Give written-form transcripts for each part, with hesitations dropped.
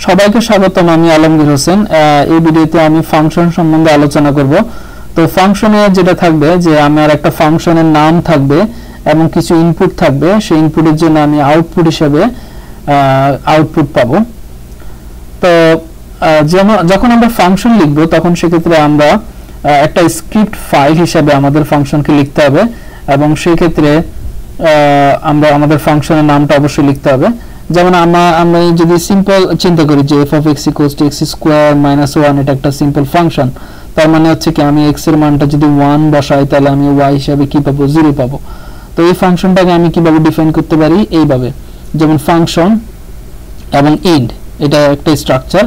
সবাইকে স্বাগতম। আমি আলমগীর হোসেন। এই ভিডিওতে আমি ফাংশন সম্বন্ধে আলোচনা করব। তো ফাংশনে যেটা থাকবে যে আমার একটা ফাংশনের নাম থাকবে এবং কিছু ইনপুট থাকবে, সেই ইনপুটের জন্য আমি আউটপুট হিসেবে আউটপুট পাবো। তো যখন আমরা ফাংশন লিখব তখন সেক্ষেত্রে আমরা একটা স্ক্রিপ্ট ফাইল হিসেবে আমাদের ফাংশনকে লিখতে হবে এবং সেই ক্ষেত্রে আমরা আমাদের ফাংশনের নামটা অবশ্যই লিখতে হবে। যেমন আমরা যদি সিম্পল চিন্তা করি যে f of x equals to x square minus 1, এটা একটা সিম্পল ফাংশন। তার মানে হচ্ছে কি আমি x এর মানটা যদি 1 বসাই তাহলে আমি y হিসেবে কি পাবো, 0 পাবো। তো এই ফাংশনটাকে আমি কিভাবে ডিফাইন করতে পারি, এইভাবে, যেমন ফাংশন এবং ইন্ট, এটা একটা স্ট্রাকচার।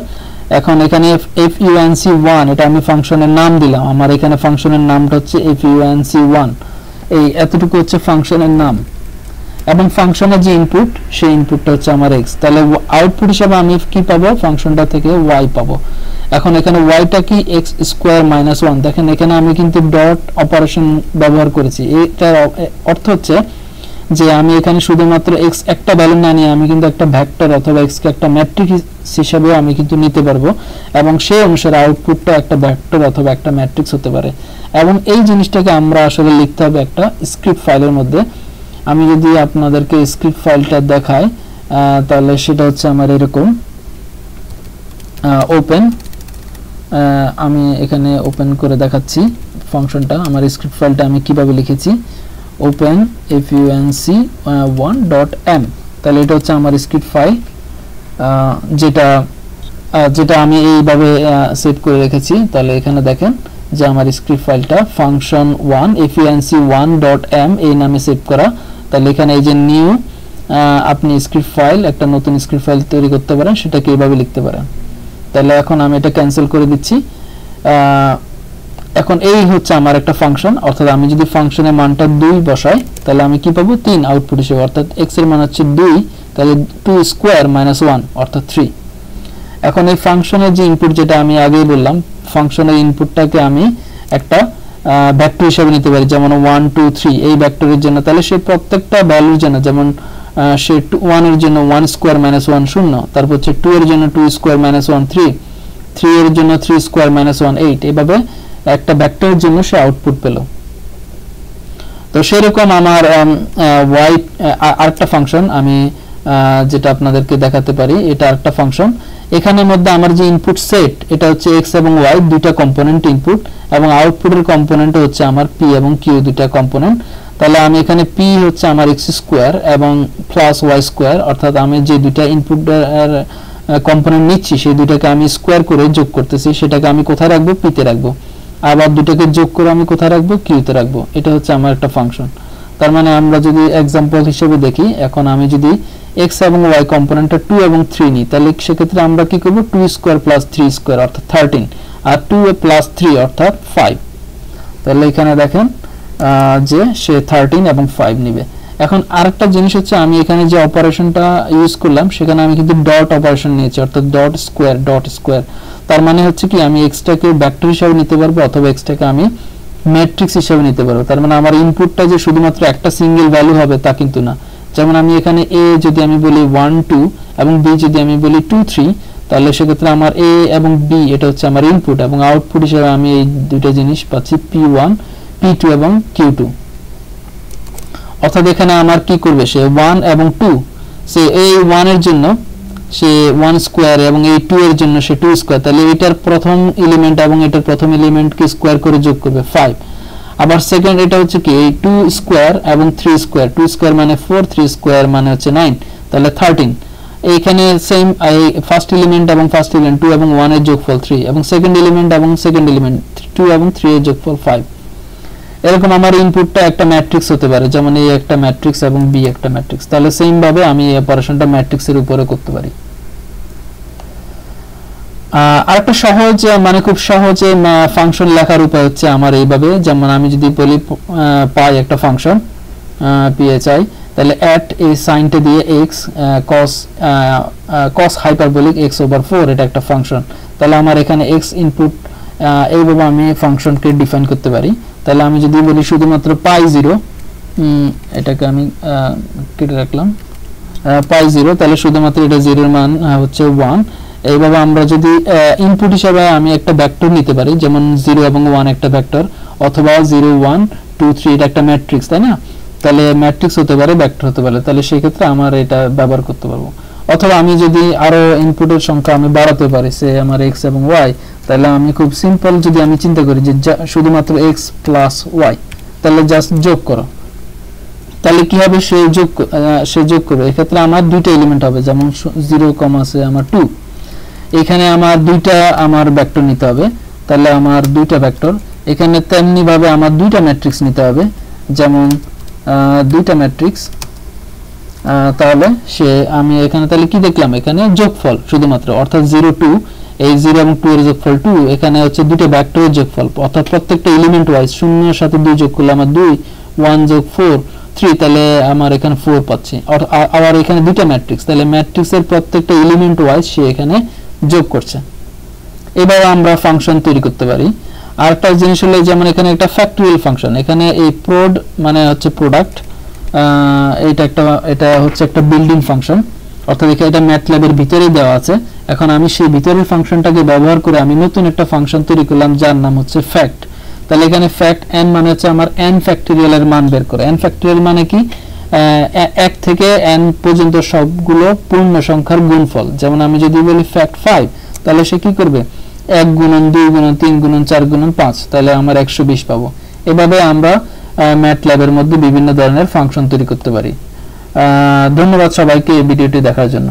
এখন এখানে func1 এটা আমি ফাংশনের নাম দিলাম, আমার এখানে ফাংশনের নামটা হচ্ছে func1, এই এতটুকু হচ্ছে ফাংশনের নাম। এবং ফাংশনের যে ইনপুট, সেই ইনপুটটা হচ্ছে আমার x। তাহলে আউটপুট হিসেবে আমি কি পাবো, ফাংশনটা থেকে y পাবো। এখন এখানে yটা কি x স্কয়ার মাইনাস 1, দেখেন এখানে আমি কিন্তু ডট অপারেশন ব্যবহার করেছি। এটার অর্থ হচ্ছে যে আমি এখানে শুধুমাত্র x একটা ভ্যালু না নিয়ে আমি কিন্তু একটা ভেক্টর অথবা x কে একটা ম্যাট্রিক্স হিসেবে আমি কিন্তু নিতে পারবো এবং সেই অনুসারে আউটপুটটা একটা ভেক্টর অথবা একটা ম্যাট্রিক্স হতে পারে। এবং এই জিনিসটাকে আমরা আসলে লিখতে হবে একটা স্ক্রিপ্ট ফাইলের মধ্যে। আমি যদি আপনাদেরকে স্ক্রিপ্ট ফাইলটা দেখাই তাহলে সেটা হচ্ছে আমার এরকম ওপেন। আমি এখানে ওপেন করে দেখাচ্ছি ফাংশনটা, আমার স্ক্রিপ্ট ফাইলটা আমি কিভাবে লিখেছি, ওপেন func1.m। তাহলে এটা হচ্ছে আমার স্ক্রিপ্ট ফাইল, যেটা আমি এইভাবে সেট করে রেখেছি। তাহলে এখানে দেখেন যে আমার স্ক্রিপ্ট ফাইলটা func1 func1.m এই নামে সেভ করা। তাহলে এখানে এই যে নিউ, আপনি স্ক্রিপ্ট ফাইল, একটা নতুন স্ক্রিপ্ট ফাইল তৈরি করতে পারেন, সেটাকে এইভাবে লিখতে পারেন। তাহলে এখন আমি এটা ক্যান্সেল করে দিচ্ছি। এখন এই হচ্ছে আমার একটা ফাংশন, অর্থাৎ আমি যদি ফাংশনের মানটা 2 বসাই তাহলে আমি কি পাবো, 3 আউটপুট হিসেবে। অর্থাৎ x এর মান হচ্ছে 2, তাহলে 2 স্কয়ার মাইনাস 1 অর্থাৎ 3। এখন এই ফাংশনের যে ইনপুট, যেটা আমি আগেই বললাম, ফাংশনের ইনপুটটাকে আমি একটা ভেক্টর হিসেবে নিতে পারি, যেমন 1 2 3 এই ভেক্টরের জন্য। তাহলে সে প্রত্যেকটা ভ্যালুর জন্য, যেমন সে 1 এর জন্য 1 স্কয়ার মাইনাস 1 0, তারপর হচ্ছে 2 এর জন্য 2 স্কয়ার মাইনাস 1 3, 3 এর জন্য 3 স্কয়ার মাইনাস 1 8, এভাবে একটা ভেক্টরের জন্য সে আউটপুট পেল। তো সেরকম আমার y আরেকটা ফাংশন আমি যেটা আপনাদেরকে দেখাতে পারি, এটা আরেকটা ফাংশন। এখানের মধ্যে আমার যে ইনপুট সেট, এটা হচ্ছে x এবং y দুইটা কম্পোনেন্ট ইনপুট, এবং আউটপুটের কম্পোনেন্ট হচ্ছে আমার p এবং q দুইটা কম্পোনেন্ট। তাহলে আমি এখানে p হচ্ছে আমার x স্কয়ার এবং প্লাস y স্কয়ার, অর্থাৎ আমি যে দুইটা ইনপুট কম্পোনেন্ট নিচ্ছি সেই দুইটাকে আমি স্কয়ার করে যোগ করতেছি, সেটাকে আমি কোথায় রাখবো, p তে রাখবো। আবার দুটোকে যোগ করে আমি কোথায় রাখবো, q তে রাখবো। এটা হচ্ছে আমার একটা ফাংশন। তার মানে আমরা যদি এক্সাম্পল হিসেবে দেখি, এখন আমি যদি x এবং y কম্পোনেন্টটা 2 এবং 3 নিই, তাহলে সেক্ষেত্রে আমরা কি করব, 2 স্কয়ার প্লাস 3 স্কয়ার অর্থাৎ 13, আর 2 প্লাস 3 অর্থাৎ 5। তাহলে এখানে দেখেন যে সে 13 এবং 5 নেবে। এখন আরেকটা জিনিস হচ্ছে, আমি এখানে যে অপারেশনটা ইউজ করলাম সেখানে আমি কিন্তু ডট অপারেশন নিয়েছি, অর্থাৎ ডট স্কয়ার। তার মানে হচ্ছে কি আমি x টাকে ভেক্টর হিসেবে নিতে পারবো অথবা x টাকে আমি ম্যাট্রিক্স হিসেবে নিতে পারবো। তার মানে আমার ইনপুটটা যে শুধুমাত্র একটা সিঙ্গেল ভ্যালু হবে তা কিন্তু না। যেমন আমি এখানে a যদি আমি বলি 1 2 এবং b যদি আমি বলি 2 3, তাহলে সেক্ষেত্রে আমার a এবং b এটা হচ্ছে আমার ইনপুট, এবং আউটপুট হিসেবে আমি এই দুটো জিনিস পাচ্ছি, p1 p2 এবং q2। অর্থাৎ এখানে আমার কি করবে, সে 1 এবং 2, সে এই 1 এর জন্য সে 1 স্কয়ার এবং এই 2 এর জন্য সে 2 স্কয়ার। তাহলে এটার প্রথম এলিমেন্ট এবং এটার প্রথম এলিমেন্টকে স্কয়ার করে যোগ করবে 5। আবার সেকেন্ড এটা হচ্ছে কি এই 2 স্কয়ার এবং 3 স্কয়ার, 2 স্কয়ার মানে 4, 3 স্কয়ার মানে হচ্ছে 9, তাহলে 13। এইখানে সেম এই ফার্স্ট এলিমেন্ট এবং ফার্স্ট এলিমেন্ট 2 এবং 1 এর যোগফল 3, এবং সেকেন্ড এলিমেন্ট এবং সেকেন্ড এলিমেন্ট 2 এবং 3 এর যোগফল 5। এরকম আমার ইনপুটটা একটা ম্যাট্রিক্স হতে পারে, যেমন এই একটা ম্যাট্রিক্স এবং বি একটা ম্যাট্রিক্স। তাহলে সেম ভাবে আমি এই অপারেশনটা ম্যাট্রিক্সের উপরে করতে পারি। আরেকটা সহজ, মানে খুব সহজে ফাংশন লেখার উপায় হচ্ছে আমার এইভাবে। যেমন আমি যদি বলি পাই একটা ফাংশন phi, তাহলে at এই সাইনটা দিয়ে x cos hyperbolic x over 4, এটা একটা ফাংশন। তাহলে আমার এখানে x ইনপুট, এইভাবে আমি ফাংশনকে ডিফাইন করতে পারি। তাহলে আমি যদি বলি শুধুমাত্র পাই 0, এটাকে আমি কেটে রাখলাম, পাই 0, তাহলে শুধুমাত্র এটা 0 এর মান হচ্ছে 1, এইভাবে আমরা যদি ইনপুট হিসেবে আমি একটা ভেক্টর নিতে পারি, যেমন 0 এবং 1 একটা ভেক্টর, অথবা 0 1 2 3 এটা একটা ম্যাট্রিক্স, তাই না? তাহলে ম্যাট্রিক্স হতে পারে, ভেক্টর হতে পারে, তাহলে সেই ক্ষেত্রে আমার এটা ব্যবহার করতে পারবো। অথবা আমি যদি আরো ইনপুটের সংখ্যা আমি বাড়াতে পারি, সে আমার x এবং y, তাহলে আমি খুব সিম্পল যদি আমি চিন্তা করি যে শুধুমাত্র x প্লাস y, তাহলে জাস্ট যোগ করো, তাহলে কি হবে, সে যোগ করবে। এক্ষেত্রে আমার দুইটা এলিমেন্ট হবে, যেমন 0 আছে আমার 2, এখানে আমার দুইটা আমার ভেক্টর নিতে হবে, তাহলে আমার দুইটা ভেক্টর। এখানে তেমনি ভাবে আমার দুইটা ম্যাট্রিক্স নিতে হবে, যেমন দুইটা ম্যাট্রিক্স, তাহলে আমি এখানে তাহলে কি দেখলাম, এখানে যোগফল শুধুমাত্র, অর্থাৎ 0 2, এই 0 এবং 2 এর যোগফল 2, এখানে হচ্ছে দুটো ভেক্টরের যোগফল, অর্থাৎ প্রত্যেকটা এলিমেন্ট ওয়াইজ 0 এর সাথে 2 যোগ করলে আমার 2, 1 যোগ 4 3, তাহলে আমার এখানে 4 পাচ্ছি। আবার এখানে দুটো ম্যাট্রিক্স, তাহলে ম্যাট্রিক্সের প্রত্যেকটা এলিমেন্ট ওয়াইজ সে এখানে যোগ করছে। এবার আমরা ফাংশন তৈরি করতে পারি। আরেকটা জিনিস হলো, যেমন এখানে একটা ফ্যাক্টরিয়াল ফাংশন, এখানে এই প্রোড মানে হচ্ছে প্রোডাক্ট, এটা হচ্ছে একটা বিল্ডিং ফাংশন, অর্থাৎ এটা ম্যাটল্যাবের ভিতরেই দেওয়া আছে। এখন আমি সেই ভিতরের ফাংশনটাকে ব্যবহার করে আমি নতুন একটা ফাংশন তৈরি করলাম, যার নাম হচ্ছে ফ্যাক্ট। তাহলে এখানে ফ্যাক্ট n মানে হচ্ছে আমার n ফ্যাক্টরিয়াল এর মান বের করে। n ফ্যাক্টরিয়াল মানে কি, 1 থেকে n পর্যন্ত সবগুলো পূর্ণ সংখ্যার গুণফল। যেমন আমি যদি বলি ফ্যাক্ট 5, তাহলে সে কি করবে, 1 গুণন 2 গুণন 3 গুণন 4 গুণন 5, তাহলে আমার 120 পাবো। এভাবে আমরা ম্যাটল্যাবের মধ্যে বিভিন্ন ধরনের ফাংশন তৈরি করতে পারি। ধন্যবাদ সবাইকে এই ভিডিওটি দেখার জন্য।